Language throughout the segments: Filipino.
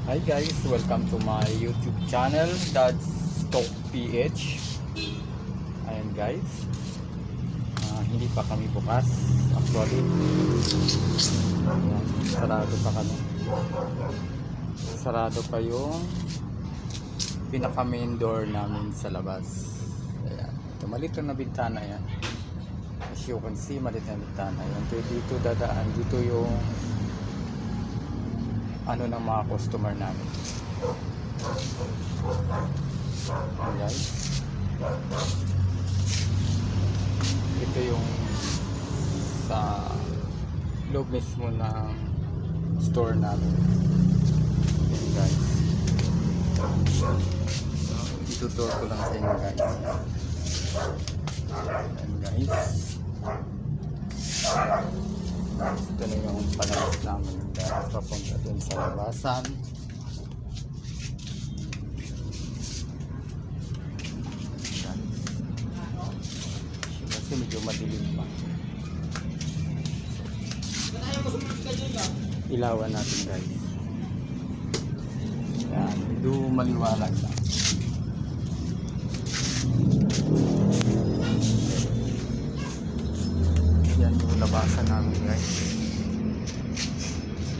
Hi guys, welcome to my YouTube channel, Dad's Talk PH. Ayan guys, hindi pa kami bukas. Actually, ayan, sarado pa kami. Sarado pa yung pinaka main door namin sa labas. Ayan, ito malito na bintana yan. As you can see, malito na bintana. Ayan, dito dadaan, dito yung ano ng mga customer namin. Ayan guys, ito yung sa loob mismo ng store namin. Ayan guys, itutur ko lang sa inyo guys. Ayan guys, ito na yung palabas namin dahil papunta dun sa labasan. Kasi medyo madilim pa. Ilawan natin guys. Yan, medyo maliwanag na. Yan yung labasan namin guys.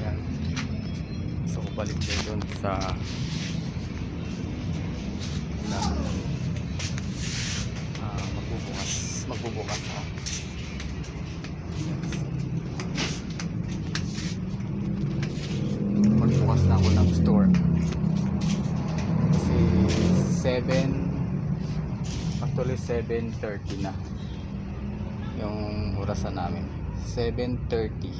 Yan. So balik tayo dun sa magbubukas ha. Magbukas na ako ng store kasi 7:30 na yung orasan namin. 7:30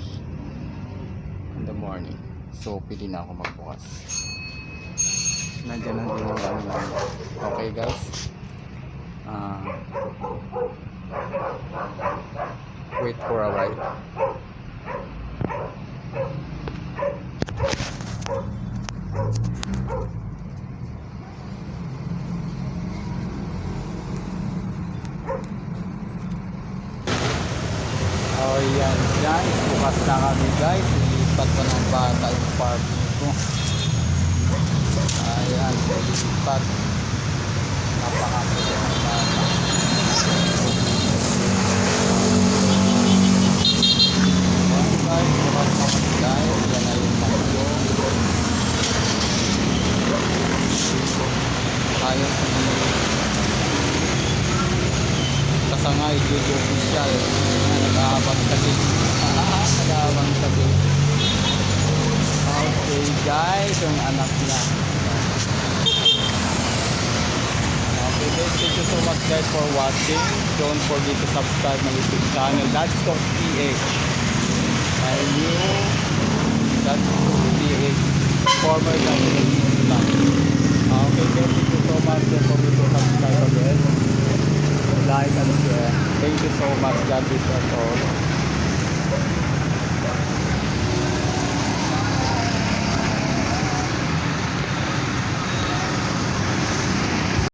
in the morning. So pwede na ako magbukas. Nandiyan na din yung ano. Okay guys, wait for a while. Oh yan guys, bukas na kami guys. Nilipat ko ng bata yung parking ko. Ayan, nilipat. Napakapit ng bata. Guys, bukas na kami guys. Yan na yung magyo. Ayaw si Kasangay Jojo Official. Nag-aabang sa gate. Nag-aabang sa gate. Okay guys, yung anak niya. Okay guys, thank you so much guys for watching. Don't forget to subscribe my YouTube channel, Dad's Talk PH. My new Dad's Talk PH, former Dad's Talk. Okay guys, thank you so much. Don't forget to subscribe again, like and share. Thank you so much. God bless us all.